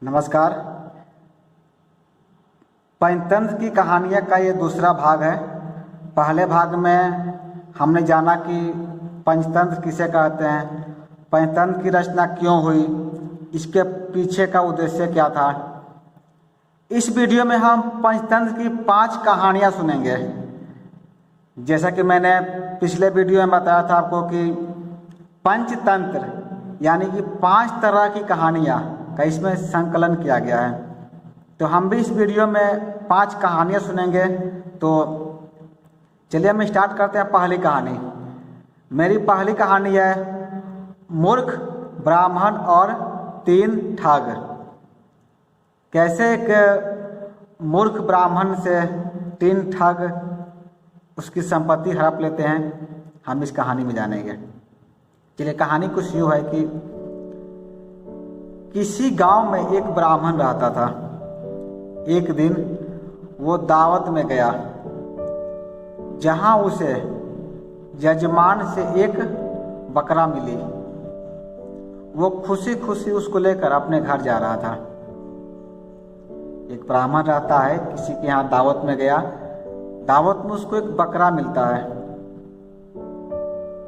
नमस्कार। पंचतंत्र की कहानियाँ का ये दूसरा भाग है। पहले भाग में हमने जाना कि पंचतंत्र किसे कहते हैं, पंचतंत्र की रचना क्यों हुई, इसके पीछे का उद्देश्य क्या था। इस वीडियो में हम पंचतंत्र की 5 कहानियाँ सुनेंगे। जैसा कि मैंने पिछले वीडियो में बताया था आपको कि पंचतंत्र यानी कि 5 तरह की कहानियाँ का इसमें संकलन किया गया है। तो हम भी इस वीडियो में 5 कहानियाँ सुनेंगे। तो चलिए हम स्टार्ट करते हैं। पहली कहानी, मेरी पहली कहानी है मूर्ख ब्राह्मण और 3 ठग। कैसे एक मूर्ख ब्राह्मण से 3 ठग उसकी संपत्ति हड़प लेते हैं, हम इस कहानी में जानेंगे। चलिए, कहानी कुछ यूँ है कि किसी गांव में एक ब्राह्मण रहता था। एक दिन वो दावत में गया जहां उसे यजमान से एक बकरा मिली। वो खुशी खुशी उसको लेकर अपने घर जा रहा था। एक ब्राह्मण रहता है, किसी के यहाँ दावत में गया, दावत में उसको एक बकरा मिलता है।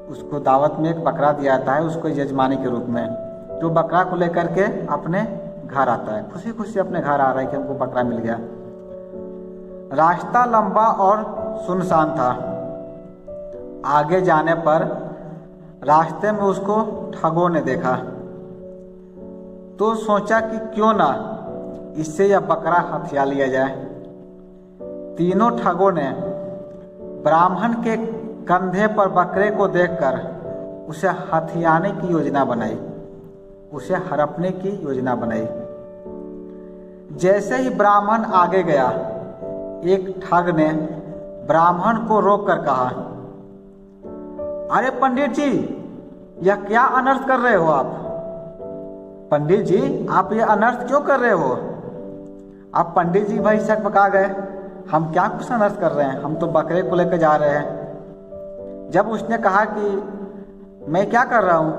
उसको दावत में एक बकरा दिया जाता है उसको यजमानी के रूप में। जो बकरा को लेकर के अपने घर आता है, खुशी खुशी अपने घर आ रहा है कि हमको बकरा मिल गया। रास्ता लंबा और सुनसान था। आगे जाने पर रास्ते में उसको ठगों ने देखा, तो सोचा कि क्यों ना इससे यह बकरा हथिया लिया जाए। तीनों ठगों ने ब्राह्मण के कंधे पर बकरे को देखकर उसे हथियाने की योजना बनाई, उसे हड़पने की योजना बनाई। जैसे ही ब्राह्मण आगे गया, एक ठग ने ब्राह्मण को रोककर कहा, अरे पंडित जी, यह क्या अनर्थ कर रहे हो आप? पंडित जी, आप यह अनर्थ क्यों कर रहे हो? अब पंडित जी भाई शक पका गए, हम क्या कुछ अनर्थ कर रहे हैं, हम तो बकरे को लेकर जा रहे हैं। जब उसने कहा कि मैं क्या कर रहा हूँ,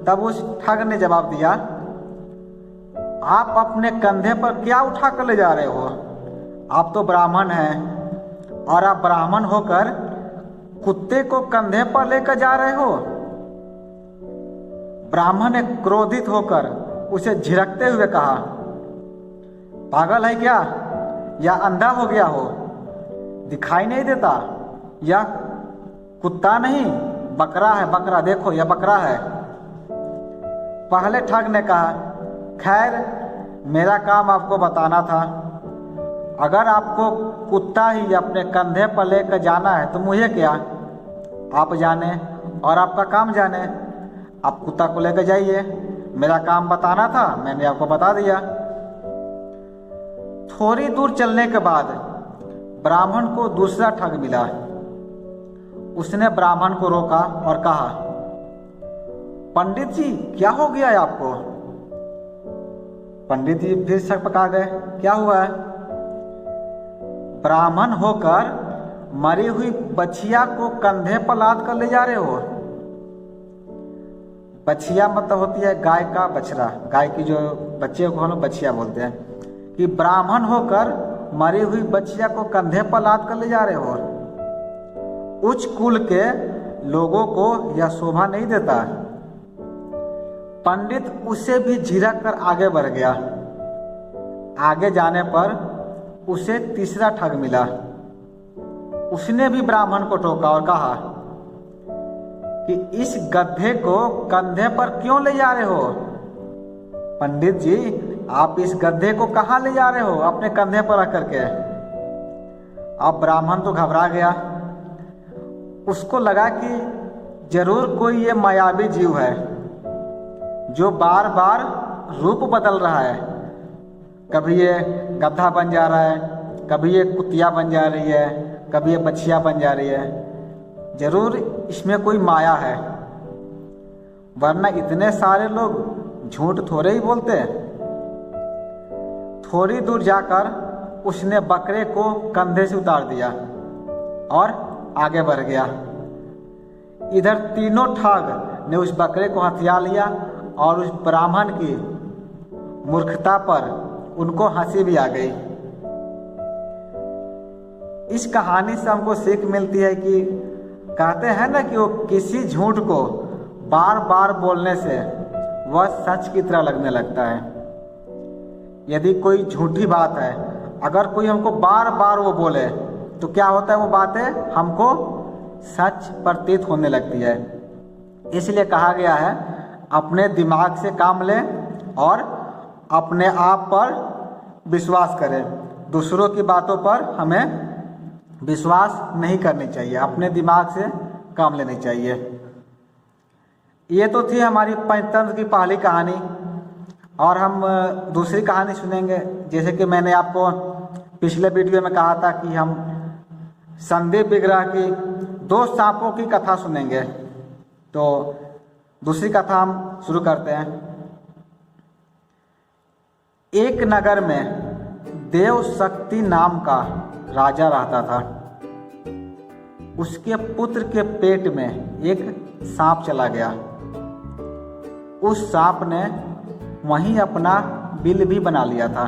तब उस ठग ने जवाब दिया, आप अपने कंधे पर क्या उठा कर ले जा रहे हो? आप तो ब्राह्मण हैं और आप ब्राह्मण होकर कुत्ते को कंधे पर लेकर जा रहे हो। ब्राह्मण ने क्रोधित होकर उसे झिड़कते हुए कहा, पागल है क्या या अंधा हो गया हो? दिखाई नहीं देता? यह कुत्ता नहीं बकरा है, बकरा देखो, यह बकरा है। पहले ठग ने कहा, खैर मेरा काम आपको बताना था। अगर आपको कुत्ता ही अपने कंधे पर लेकर जाना है तो मुझे क्या, आप जाने और आपका काम जाने। आप कुत्ता को लेकर जाइए, मेरा काम बताना था, मैंने आपको बता दिया। थोड़ी दूर चलने के बाद ब्राह्मण को दूसरा ठग मिला। उसने ब्राह्मण को रोका और कहा, पंडित जी क्या हो गया है आपको? पंडित जी फिर शक पका गए, क्या हुआ है? ब्राह्मण होकर मरी हुई बछिया को कंधे पर लाद कर ले जा रहे हो। बछिया मतलब होती है गाय का बछड़ा, गाय की जो बच्चे को हम लोग बछिया बोलते हैं। कि ब्राह्मण होकर मरी हुई बछिया को कंधे पर लाद कर ले जा रहे हो। उच्च कुल के लोगों को यह शोभा नहीं देता। पंडित उसे भी झिड़क कर आगे बढ़ गया। आगे जाने पर उसे तीसरा ठग मिला। उसने भी ब्राह्मण को टोका और कहा कि इस गधे को कंधे पर क्यों ले जा रहे हो? पंडित जी, आप इस गधे को कहाँ ले जा रहे हो अपने कंधे पर रख करके? अब ब्राह्मण तो घबरा गया। उसको लगा कि जरूर कोई ये मायावी जीव है जो बार बार रूप बदल रहा है। कभी ये गधा बन जा रहा है, कभी ये कुतिया बन जा रही है, कभी ये बछिया बन जा रही है। जरूर इसमें कोई माया है, वरना इतने सारे लोग झूठ थोड़े ही बोलते। थोड़ी दूर जाकर उसने बकरे को कंधे से उतार दिया और आगे बढ़ गया। इधर तीनों ठग ने उस बकरे को हथिया लिया और उस ब्राह्मण की मूर्खता पर उनको हंसी भी आ गई। इस कहानी से हमको सीख मिलती है कि कहते हैं ना कि वो किसी झूठ को बार बार बोलने से वह सच की तरह लगने लगता है। यदि कोई झूठी बात है, अगर कोई हमको बार बार वो बोले तो क्या होता है, वो बातें हमको सच प्रतीत होने लगती है। इसलिए कहा गया है अपने दिमाग से काम लें और अपने आप पर विश्वास करें। दूसरों की बातों पर हमें विश्वास नहीं करनी चाहिए, अपने दिमाग से काम लेनी चाहिए। ये तो थी हमारी पंचतंत्र की पहली कहानी, और हम दूसरी कहानी सुनेंगे। जैसे कि मैंने आपको पिछले वीडियो में कहा था कि हम संदीप विग्रह की 2 सांपों की कथा सुनेंगे। तो दूसरी कथा हम शुरू करते हैं। एक नगर में देव शक्ति नाम का राजा रहता था। उसके पुत्र के पेट में एक सांप चला गया। उस सांप ने वहीं अपना बिल भी बना लिया था।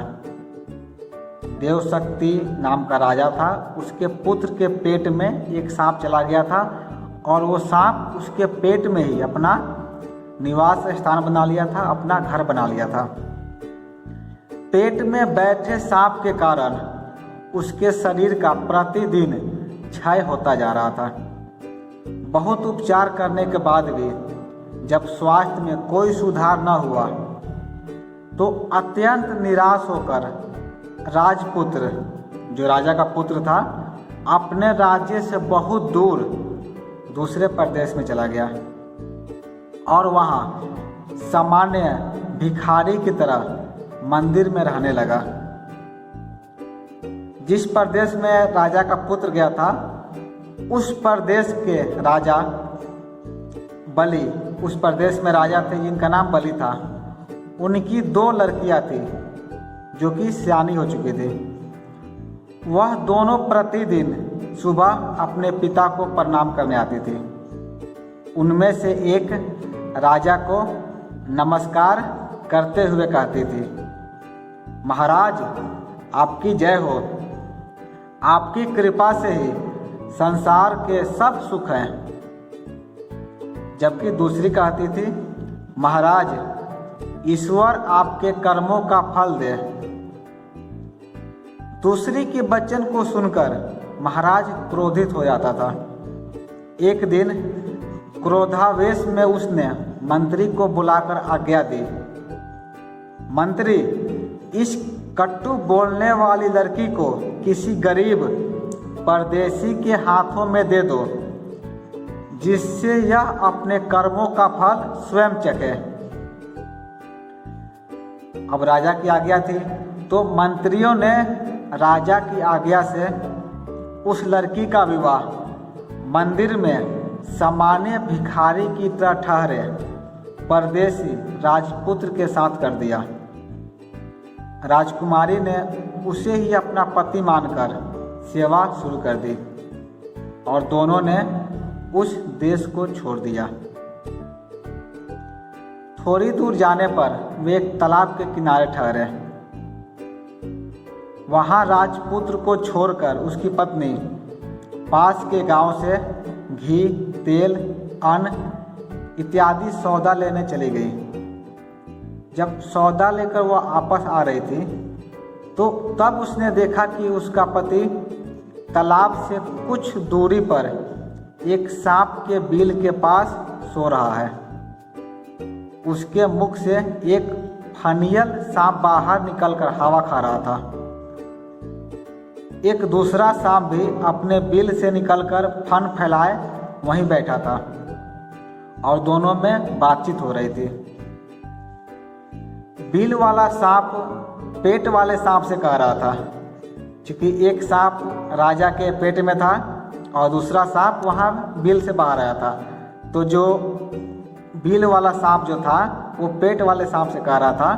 देव शक्ति नाम का राजा था, उसके पुत्र के पेट में एक सांप चला गया था और वो सांप उसके पेट में ही अपना निवास स्थान बना लिया था, अपना घर बना लिया था। पेट में बैठे सांप के कारण उसके शरीर का प्रतिदिन क्षय होता जा रहा था। बहुत उपचार करने के बाद भी जब स्वास्थ्य में कोई सुधार न हुआ तो अत्यंत निराश होकर राजपुत्र, जो राजा का पुत्र था, अपने राज्य से बहुत दूर दूसरे प्रदेश में चला गया और वहाँ सामान्य भिखारी की तरह मंदिर में रहने लगा। जिस प्रदेश में राजा का पुत्र गया था, उस प्रदेश के राजा बलि, उस प्रदेश में राजा थे जिनका नाम बलि था। उनकी 2 लड़कियां थी जो कि सयानी हो चुकी थी। वह दोनों प्रतिदिन सुबह अपने पिता को प्रणाम करने आती थी। उनमें से एक राजा को नमस्कार करते हुए कहती थी, महाराज आपकी जय हो, आपकी कृपा से ही संसार के सब सुख हैं। जबकि दूसरी कहती थी, महाराज ईश्वर आपके कर्मों का फल दे। दूसरी के वचन को सुनकर महाराज क्रोधित हो जाता था। एक दिन क्रोधावेश में उसने मंत्री को बुलाकर आज्ञा दी, मंत्री इस कट्टू बोलने वाली लड़की को किसी गरीब परदेसी के हाथों में दे दो, जिससे यह अपने कर्मों का फल स्वयं चखे। अब राजा की आज्ञा थी तो मंत्रियों ने राजा की आज्ञा से उस लड़की का विवाह मंदिर में सामान्य भिखारी की तरह ठहरे परदेसी राजपुत्र के साथ कर दिया। राजकुमारी ने उसे ही अपना पति मानकर सेवा शुरू कर दी और दोनों ने उस देश को छोड़ दिया। थोड़ी दूर जाने पर वे एक तालाब के किनारे ठहरे। वहां राजपुत्र को छोड़कर उसकी पत्नी पास के गांव से घी, तेल, अन्न इत्यादि सौदा लेने चली गई। जब सौदा लेकर वह वापस आ रही थी तो तब उसने देखा कि उसका पति तालाब से कुछ दूरी पर एक सांप के बिल के पास सो रहा है। उसके मुख से एक फनियल सांप बाहर निकलकर हवा खा रहा था। एक दूसरा सांप भी अपने बिल से निकलकर फन फैलाए वहीं बैठा था और दोनों में बातचीत हो रही थी। बिल वाला सांप पेट वाले सांप से कह रहा था, क्योंकि एक सांप राजा के पेट में था और दूसरा सांप वहाँ बिल से बाहर आया था। तो जो बिल वाला सांप जो था वो पेट वाले सांप से कह रहा था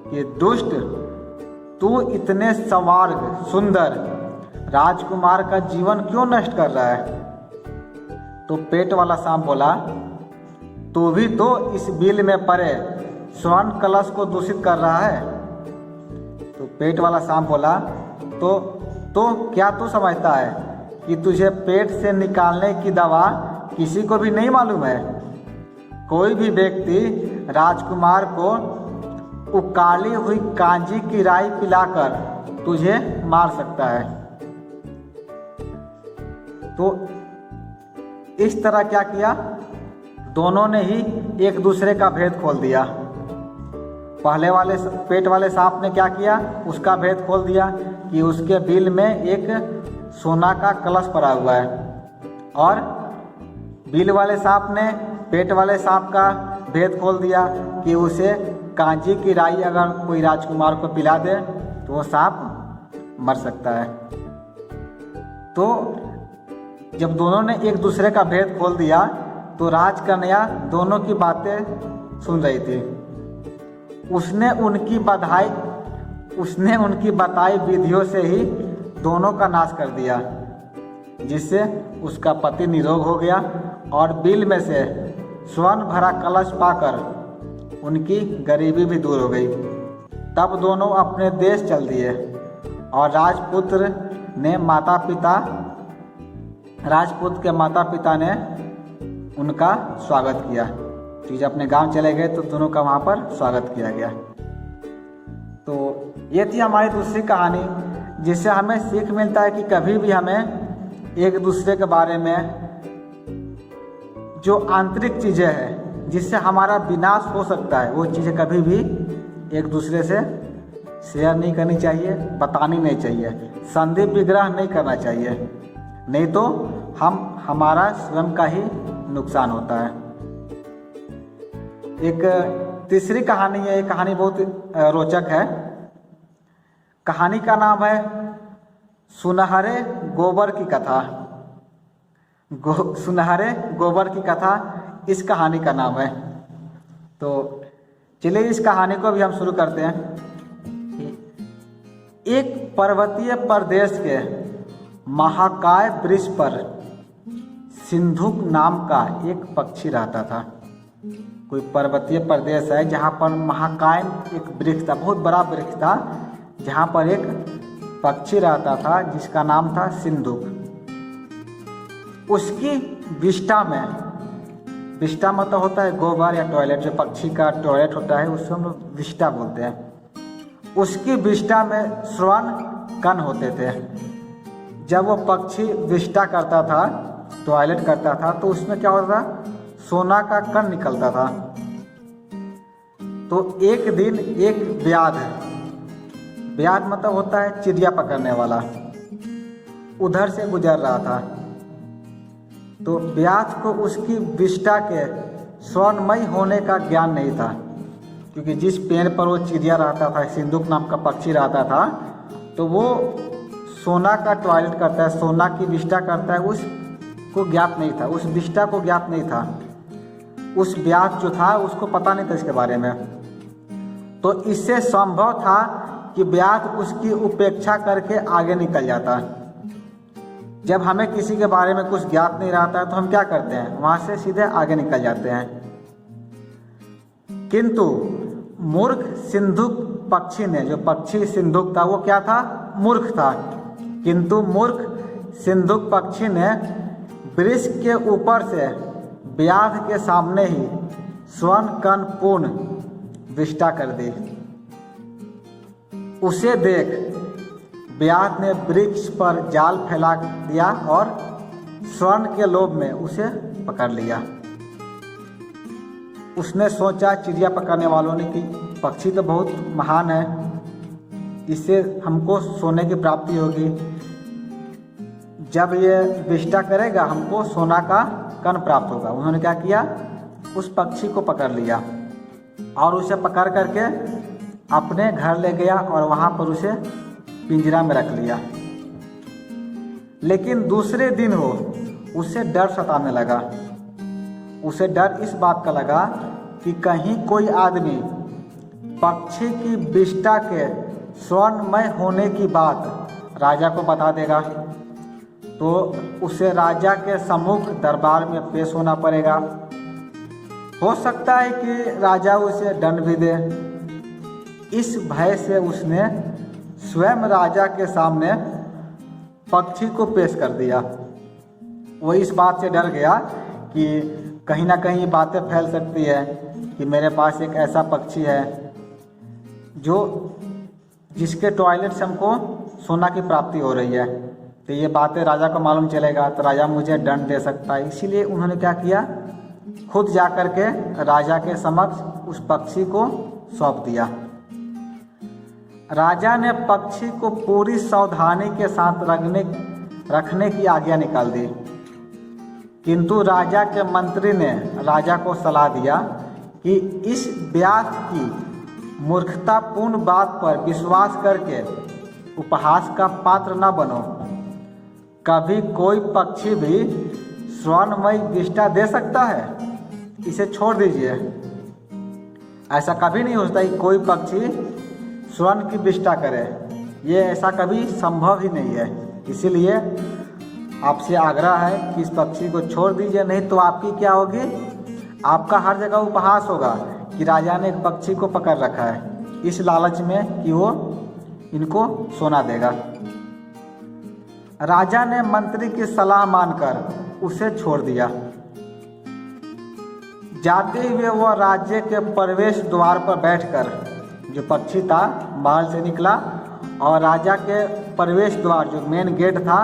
कि दुष्ट, तू इतने सवार्ग सुंदर राजकुमार का जीवन क्यों नष्ट कर रहा है? तो पेट वाला सांप बोला, तू भी तो इस बिल में पड़े स्वर्ण कलश को दूषित कर रहा है। तो पेट वाला सांप बोला, तो क्या तू समझता है कि तुझे पेट से निकालने की दवा किसी को भी नहीं मालूम है? कोई भी व्यक्ति राजकुमार को उकाली हुई कांजी की राई पिलाकर तुझे मार सकता है। तो इस तरह क्या किया, दोनों ने ही एक दूसरे का भेद खोल दिया। पहले वाले पेट वाले सांप ने क्या किया, उसका भेद खोल दिया कि उसके बिल में एक सोना का कलश पड़ा हुआ है, और बिल वाले सांप ने पेट वाले सांप का भेद खोल दिया कि उसे कांजी की राई अगर कोई राजकुमार को पिला दे तो वो सांप मर सकता है। तो जब दोनों ने एक दूसरे का भेद खोल दिया तो राजकन्या दोनों की बातें सुन रही थी। उसने उनकी बताई विधियों से ही दोनों का नाश कर दिया, जिससे उसका पति निरोग हो गया और बिल में से स्वर्ण भरा कलश पाकर उनकी गरीबी भी दूर हो गई। तब दोनों अपने देश चल दिए और राजपूत के माता पिता ने उनका स्वागत किया। तो जब अपने गांव चले गए तो दोनों का वहाँ पर स्वागत किया गया। तो ये थी हमारी दूसरी कहानी, जिससे हमें सीख मिलता है कि कभी भी हमें एक दूसरे के बारे में जो आंतरिक चीज़ें हैं जिससे हमारा विनाश हो सकता है, वो चीज़ें कभी भी एक दूसरे से शेयर नहीं करनी चाहिए, बतानी नहीं चाहिए, संधि विग्रह नहीं करना चाहिए, नहीं तो हमारा स्वयं का ही नुकसान होता है। एक तीसरी कहानी है, ये कहानी बहुत रोचक है। कहानी का नाम है सुनहरे गोबर की कथा। सुनहरे गोबर की कथा इस कहानी का नाम है। तो चलिए इस कहानी को भी हम शुरू करते हैं। एक पर्वतीय प्रदेश के महाकाय वृक्ष पर सिंधुक नाम का एक पक्षी रहता था। कोई पर्वतीय प्रदेश है जहाँ पर महाकाय एक वृक्ष था, बहुत बड़ा वृक्ष था, जहाँ पर एक पक्षी रहता था जिसका नाम था सिंधुक। उसकी विष्ठा में, विष्ठा मतलब होता है गोबर या टॉयलेट, जो पक्षी का टॉयलेट होता है उसको हम लोग विष्ठा बोलते हैं। उसकी विष्ठा में स्वर्ण कण होते थे। जब वो पक्षी विष्ठा करता था, टॉयलेट करता था, तो उसमें क्या होता था, सोना का कण निकलता था। तो एक दिन एक व्याध मतलब होता है चिड़िया पकड़ने वाला, उधर से गुजर रहा था। तो व्याध को उसकी विष्ठा के स्वर्णमय होने का ज्ञान नहीं था, क्योंकि जिस पेड़ पर वो चिड़िया रहता था, सिंधुक नाम का पक्षी रहता था, तो वो सोना का टॉयलेट करता है, सोना की विष्ठा करता है, उसको ज्ञात नहीं था, उस विष्ठा को ज्ञात नहीं था। उस व्याध जो था उसको पता नहीं था इसके बारे में। तो इससे संभव था कि व्याध उसकी उपेक्षा करके आगे निकल जाता। जब हमें किसी के बारे में कुछ ज्ञात नहीं रहता है तो हम क्या करते हैं, वहाँ से सीधे आगे निकल जाते हैं। किंतु मूर्ख सिंधुक पक्षी ने, जो पक्षी सिंधुक था वो क्या था, मूर्ख था। किंतु मूर्ख सिंधुक पक्षी ने वृक्ष के ऊपर से व्याध के सामने ही स्वर्ण कण पूर्ण विष्ठा कर दी। उसे देख व्याध ने वृक्ष पर जाल फैला दिया और स्वर्ण के लोभ में उसे पकड़ लिया। उसने सोचा, चिड़िया पकड़ने वालों ने, कि पक्षी तो बहुत महान है, इससे हमको सोने की प्राप्ति होगी, जब ये विष्ठा करेगा हमको सोना का कण प्राप्त होगा। उन्होंने क्या किया, उस पक्षी को पकड़ लिया और उसे पकड़ करके अपने घर ले गया और वहाँ पर उसे पिंजरा में रख लिया। लेकिन दूसरे दिन उसे डर सताने लगा। उसे डर इस बात का लगा कि कहीं कोई आदमी पक्षी की विष्ठा के स्वर्णमय होने की बात राजा को बता देगा, तो उसे राजा के सम्मुख दरबार में पेश होना पड़ेगा। हो सकता है कि राजा उसे दंड भी दे। इस भय से उसने स्वयं राजा के सामने पक्षी को पेश कर दिया। वो इस बात से डर गया कि कहीं ना कहीं ये बातें फैल सकती है कि मेरे पास एक ऐसा पक्षी है जो जिसके टॉयलेट से हमको सोना की प्राप्ति हो रही है, तो ये बातें राजा को मालूम चलेगा तो राजा मुझे दंड दे सकता है। इसीलिए उन्होंने क्या किया, खुद जा कर के राजा के समक्ष उस पक्षी को सौंप दिया। राजा ने पक्षी को पूरी सावधानी के साथ रखने की आज्ञा निकाल दी, किंतु राजा के मंत्री ने राजा को सलाह दिया कि इस व्यास की मूर्खतापूर्ण बात पर विश्वास करके उपहास का पात्र न बनो। कभी कोई पक्षी भी स्वर्णमयी विष्ठा दे सकता है, इसे छोड़ दीजिए। ऐसा कभी नहीं होता कि कोई पक्षी स्वर्ण की विष्ठा करे, ये ऐसा कभी संभव ही नहीं है। इसीलिए आपसे आग्रह है कि इस पक्षी को छोड़ दीजिए, नहीं तो आपकी क्या होगी, आपका हर जगह उपहास होगा कि राजा ने एक पक्षी को पकड़ रखा है इस लालच में कि वो इनको सोना देगा। राजा ने मंत्री की सलाह मानकर उसे छोड़ दिया। जाते हुए वह राज्य के प्रवेश द्वार पर बैठकर, जो पक्षी था महल से निकला और राजा के प्रवेश द्वार जो मेन गेट था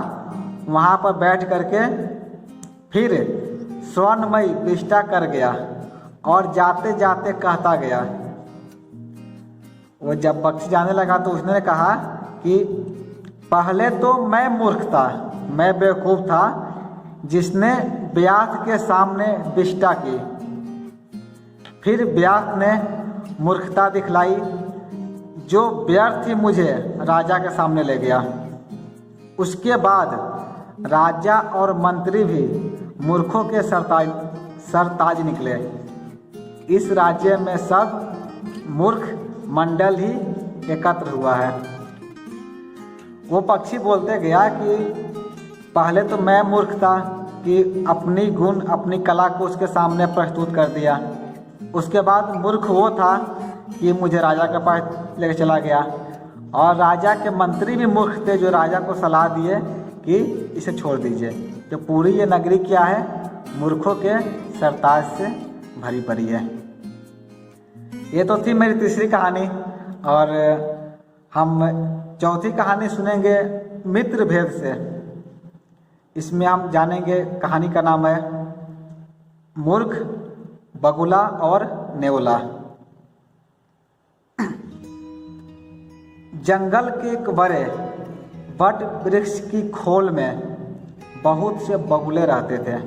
वहाँ पर बैठ करके फिर स्वर्णमयी विष्ठा कर गया और जाते जाते कहता गया। वो जब पक्षी जाने लगा तो उसने कहा कि पहले तो मैं मूर्ख था, मैं बेवकूफ़ था जिसने व्यास के सामने विष्ठा की। फिर व्यास ने मूर्खता दिखलाई जो व्यर्थ ही मुझे राजा के सामने ले गया। उसके बाद राजा और मंत्री भी मूर्खों के सरताज निकले। इस राज्य में सब मूर्ख मंडल ही एकत्र हुआ है। वो पक्षी बोलते गया कि पहले तो मैं मूर्ख था कि अपनी गुण अपनी कला को उसके सामने प्रस्तुत कर दिया। उसके बाद मूर्ख वो था कि मुझे राजा के पास लेकर चला गया, और राजा के मंत्री भी मूर्ख थे जो राजा को सलाह दिए कि इसे छोड़ दीजिए। तो पूरी ये नगरी क्या है, मूर्खों के सरताज से भरी पड़ी है। ये तो थी मेरी तीसरी कहानी, और हम चौथी कहानी सुनेंगे मित्र भेद से। इसमें हम जानेंगे, कहानी का नाम है मूर्ख, बगुला और नेवला। जंगल के एक बड़े वट वृक्ष की खोल में बहुत से बगुले रहते थे।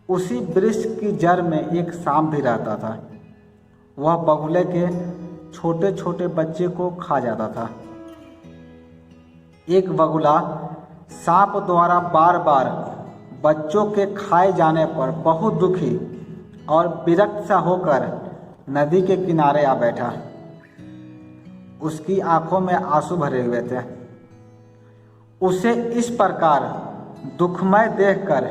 उसी वृक्ष की जड़ में एक सांप भी रहता था। वह बगुले के छोटे छोटे बच्चे को खा जाता था। एक बगुला सांप द्वारा बार बार बच्चों के खाए जाने पर बहुत दुखी और विरक्त सा होकर नदी के किनारे आ बैठा। उसकी आंखों में आंसू भरे हुए थे। उसे इस प्रकार दुखमय देखकर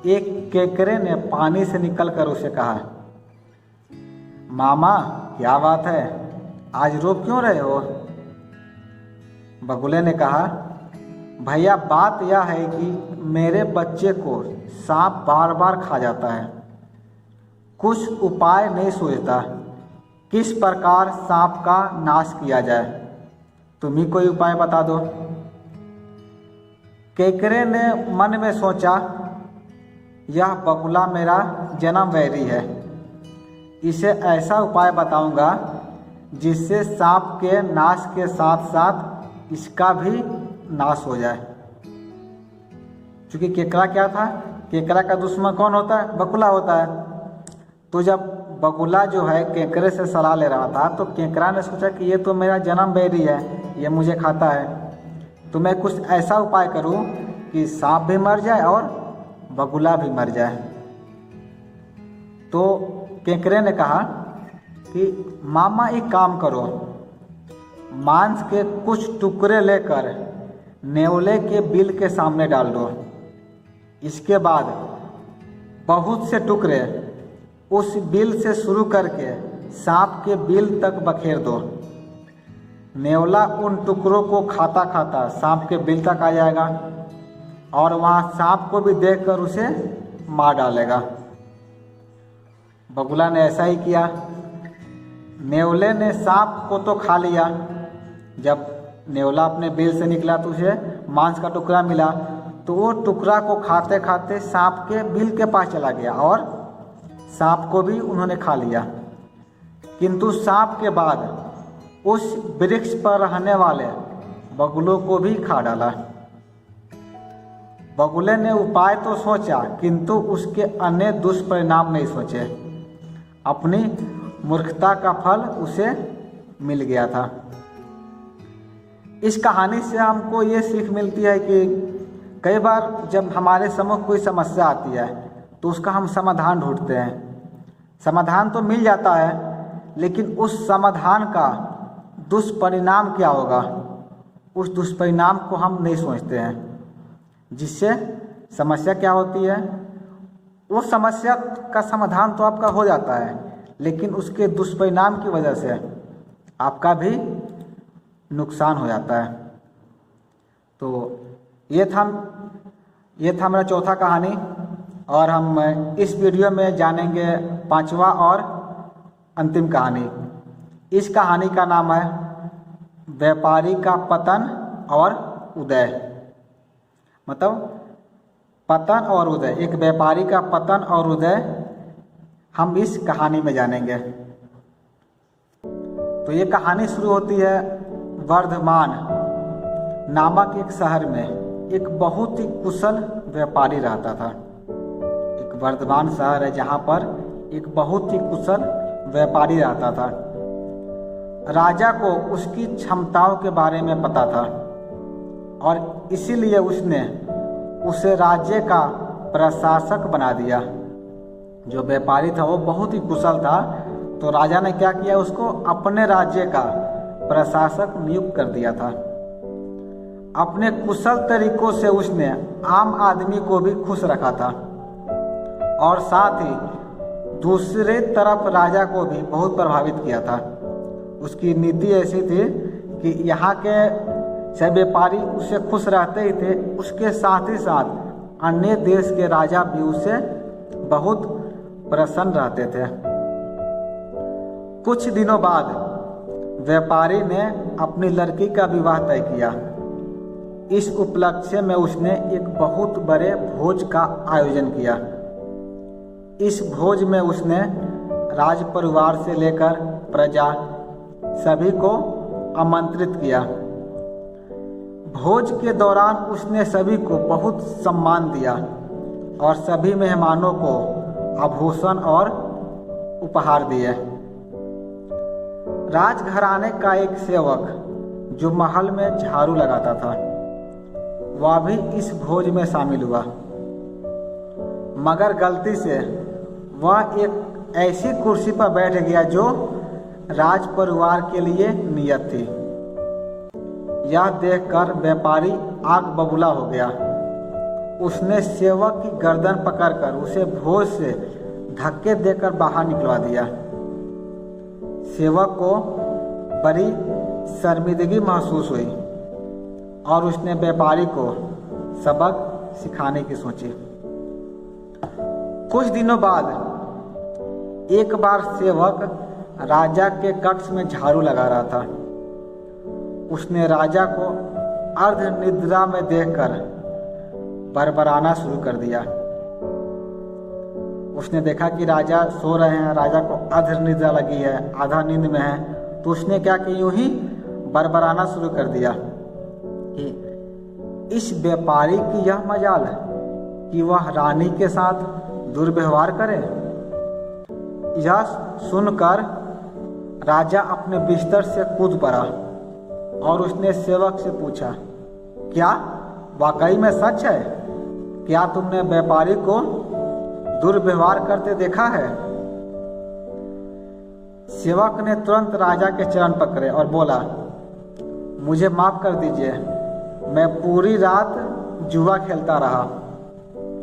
एक केकरे ने पानी से निकलकर उसे कहा, मामा क्या बात है, आज रो क्यों रहे हो? बगुले ने कहा, भैया बात यह है कि मेरे बच्चे को सांप बार बार खा जाता है। कुछ उपाय नहीं सूझता किस प्रकार सांप का नाश किया जाए। तुम ही कोई उपाय बता दो। केकरे ने मन में सोचा, यह बगुला मेरा जन्म वैरी है, इसे ऐसा उपाय बताऊंगा जिससे सांप के नाश के साथ साथ इसका भी नाश हो जाए। क्योंकि केकड़ा क्या था, केकड़ा का दुश्मन कौन होता है? बगुला होता है। तो जब बगुला जो है केकरे से सलाह ले रहा था तो केकड़ा ने सोचा कि ये तो मेरा जन्म वैरी है, ये मुझे खाता है, तो मैं कुछ ऐसा उपाय करूं कि सांप भी मर जाए और बगुला भी मर जाए। तो केकरे ने कहा कि मामा एक काम करो, मांस के कुछ टुकड़े लेकर नेवले के बिल के सामने डाल दो। इसके बाद बहुत से टुकड़े उस बिल से शुरू करके सांप के बिल तक बखेर दो। नेवला उन टुकड़ों को खाता खाता सांप के बिल तक आ जाएगा और वहाँ सांप को भी देखकर उसे मार डालेगा। बगुला ने ऐसा ही किया। नेवले ने सांप को तो खा लिया। जब नेवला अपने बिल से निकला तो उसे मांस का टुकड़ा मिला, तो वो टुकड़ा को खाते खाते सांप के बिल के पास चला गया और सांप को भी उन्होंने खा लिया। किंतु सांप के बाद उस वृक्ष पर रहने वाले बगुलों को भी खा डाला। बगुले ने उपाय तो सोचा, किंतु उसके अन्य दुष्परिणाम नहीं सोचे। अपनी मूर्खता का फल उसे मिल गया था। इस कहानी से हमको ये सीख मिलती है कि कई बार जब हमारे सम्मुख कोई समस्या आती है तो उसका हम समाधान ढूंढते हैं। समाधान तो मिल जाता है, लेकिन उस समाधान का दुष्परिणाम क्या होगा, उस दुष्परिणाम को हम नहीं सोचते हैं। जिससे समस्या क्या होती है, वो समस्या का समाधान तो आपका हो जाता है, लेकिन उसके दुष्परिणाम की वजह से आपका भी नुकसान हो जाता है। तो ये था मेरा चौथा कहानी, और हम इस वीडियो में जानेंगे पांचवा और अंतिम कहानी। इस कहानी का नाम है व्यापारी का पतन और उदय। मतलब पतन और उदय, एक व्यापारी का पतन और उदय हम इस कहानी में जानेंगे। तो ये कहानी शुरू होती है वर्धमान नामक एक शहर में। एक बहुत ही कुशल व्यापारी रहता था। एक वर्धमान शहर है जहाँ पर एक बहुत ही कुशल व्यापारी रहता था। राजा को उसकी क्षमताओं के बारे में पता था और इसीलिए उसने उसे राज्य का प्रशासक बना दिया। जो व्यापारी था वो बहुत ही कुशल था, तो राजा ने क्या किया, उसको अपने राज्य का प्रशासक नियुक्त कर दिया था। अपने कुशल तरीकों से उसने आम आदमी को भी खुश रखा था और साथ ही दूसरे तरफ राजा को भी बहुत प्रभावित किया था। उसकी नीति ऐसी थी कि यहाँ के सब व्यापारी उससे खुश रहते ही थे, उसके साथ ही साथ अन्य देश के राजा भी उससे बहुत प्रसन्न रहते थे। कुछ दिनों बाद व्यापारी ने अपनी लड़की का विवाह तय किया। इस उपलक्ष्य में उसने एक बहुत बड़े भोज का आयोजन किया। इस भोज में उसने राज परिवार से लेकर प्रजा सभी को आमंत्रित किया। भोज के दौरान उसने सभी को बहुत सम्मान दिया और सभी मेहमानों को आभूषण और उपहार दिए। राजघराने का एक सेवक जो महल में झाड़ू लगाता था, वह भी इस भोज में शामिल हुआ, मगर गलती से वह एक ऐसी कुर्सी पर बैठ गया जो राज परिवार के लिए नियत थी। यह देखकर व्यापारी आग बबूला हो गया। उसने सेवक की गर्दन पकड़कर उसे भोज से धक्के देकर बाहर निकलवा दिया। सेवक को बड़ी शर्मिंदगी महसूस हुई और उसने व्यापारी को सबक सिखाने की सोची। कुछ दिनों बाद एक बार सेवक राजा के कक्ष में झाड़ू लगा रहा था। उसने राजा को अर्ध निद्रा में देखकर बड़बड़ाना शुरू कर दिया। उसने देखा कि राजा सो रहे हैं, राजा को अर्ध निद्रा लगी है, आधा नींद में है, तो उसने क्या कि यूं ही बड़बड़ाना शुरू कर दिया कि इस व्यापारी की यह मजाल है कि वह रानी के साथ दुर्व्यवहार करे। यह सुनकर राजा अपने बिस्तर से कूद पड़ा और उसने सेवक से पूछा, क्या वाकई में सच है? क्या तुमने व्यापारी को दुर्व्यवहार करते देखा है? सेवक ने तुरंत राजा के चरण पकड़े और बोला, मुझे माफ कर दीजिए, मैं पूरी रात जुआ खेलता रहा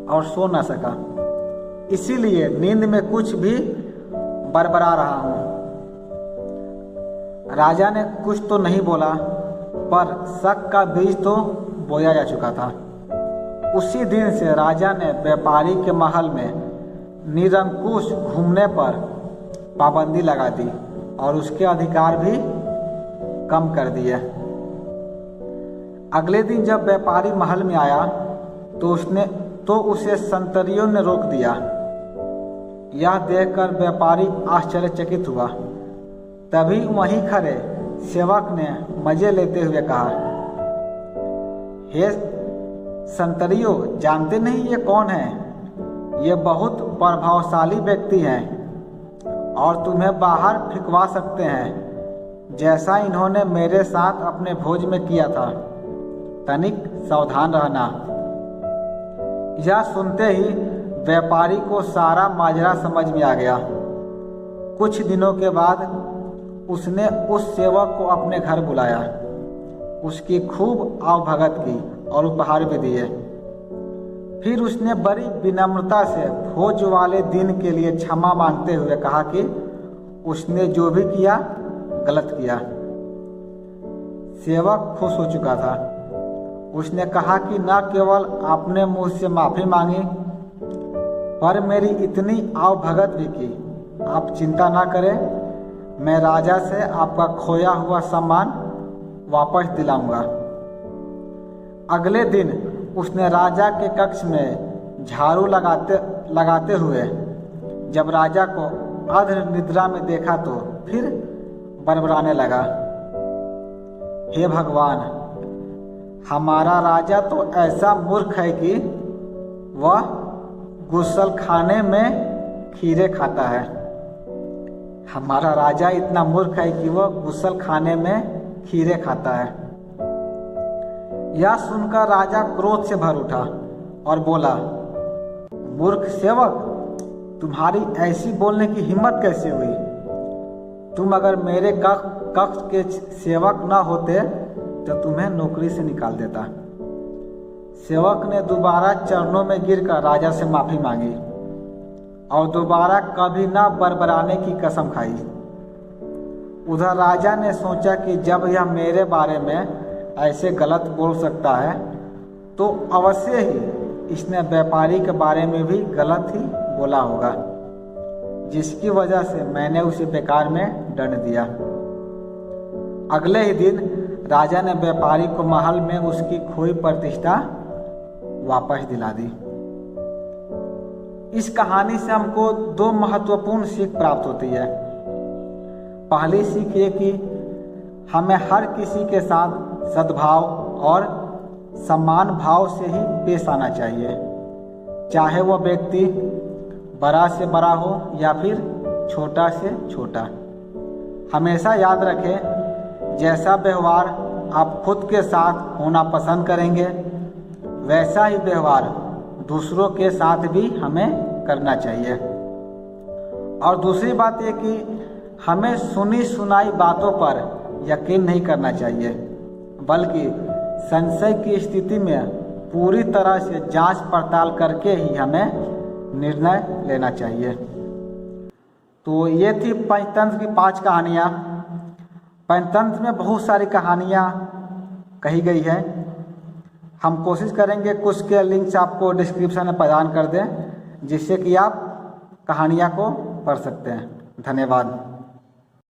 और सो न सका, इसीलिए नींद में कुछ भी बड़बड़ा रहा हूँ। राजा ने कुछ तो नहीं बोला, पर शक का बीज तो बोया जा चुका था। उसी दिन से राजा ने व्यापारी के महल में निरंकुश घूमने पर पाबंदी लगा दी और उसके अधिकार भी कम कर दिए। अगले दिन जब व्यापारी महल में आया तो उसे संतरियों ने रोक दिया। यह देखकर व्यापारी आश्चर्यचकित हुआ। तभी वहीं खड़े सेवक ने मजे लेते हुए कहा, हे संतरियों, जानते नहीं ये कौन है? ये बहुत प्रभावशाली व्यक्ति हैं और तुम्हें बाहर फिकवा सकते हैं, जैसा इन्होंने मेरे साथ अपने भोज में किया था। तनिक सावधान रहना। यह सुनते ही व्यापारी को सारा माजरा समझ में आ गया। कुछ दिनों के बाद उसने उस सेवक को अपने घर बुलाया, उसकी खूब आवभगत की और उपहार भी दिए। फिर उसने बड़ी विनम्रता से भोज वाले दिन के लिए क्षमा मांगते हुए कहा कि उसने जो भी किया गलत किया। सेवक खुश हो चुका था। उसने कहा कि न केवल आपने मुझसे माफ़ी मांगी, पर मेरी इतनी आवभगत भी की। आप चिंता ना करें, मैं राजा से आपका खोया हुआ सम्मान वापस दिलाऊंगा। अगले दिन उसने राजा के कक्ष में झाड़ू लगाते हुए जब राजा को अर्ध निद्रा में देखा तो फिर बड़बड़ाने लगा, हे भगवान, हमारा राजा तो ऐसा मूर्ख है कि वह गुसल खाने में खीरे खाता है। हमारा राजा इतना मूर्ख है कि वह गुसल खाने में खीरे खाता है। यह सुनकर राजा क्रोध से भर उठा और बोला, मूर्ख सेवक, तुम्हारी ऐसी बोलने की हिम्मत कैसे हुई? तुम अगर मेरे कक्ष के सेवक न होते तो तुम्हें नौकरी से निकाल देता। सेवक ने दोबारा चरणों में गिरकर राजा से माफ़ी मांगी और दोबारा कभी न बरबराने की कसम खाई। उधर राजा ने सोचा कि जब यह मेरे बारे में ऐसे गलत बोल सकता है तो अवश्य ही इसने व्यापारी के बारे में भी गलत ही बोला होगा, जिसकी वजह से मैंने उसे बेकार में दंड दिया। अगले ही दिन राजा ने व्यापारी को महल में उसकी खोई प्रतिष्ठा वापस दिला दी। इस कहानी से हमको दो महत्वपूर्ण सीख प्राप्त होती है। पहली सीख ये कि हमें हर किसी के साथ सद्भाव और सम्मान भाव से ही पेश आना चाहिए, चाहे वह व्यक्ति बड़ा से बड़ा हो या फिर छोटा से छोटा। हमेशा याद रखें, जैसा व्यवहार आप खुद के साथ होना पसंद करेंगे, वैसा ही व्यवहार दूसरों के साथ भी हमें करना चाहिए। और दूसरी बात ये कि हमें सुनी सुनाई बातों पर यकीन नहीं करना चाहिए, बल्कि संशय की स्थिति में पूरी तरह से जांच पड़ताल करके ही हमें निर्णय लेना चाहिए। तो ये थी पंचतंत्र की 5 कहानियाँ। पंचतंत्र में बहुत सारी कहानियाँ कही गई है। हम कोशिश करेंगे कुछ के लिंक्स आपको डिस्क्रिप्शन में प्रदान कर दें, जिससे कि आप कहानियाँ को पढ़ सकते हैं। धन्यवाद।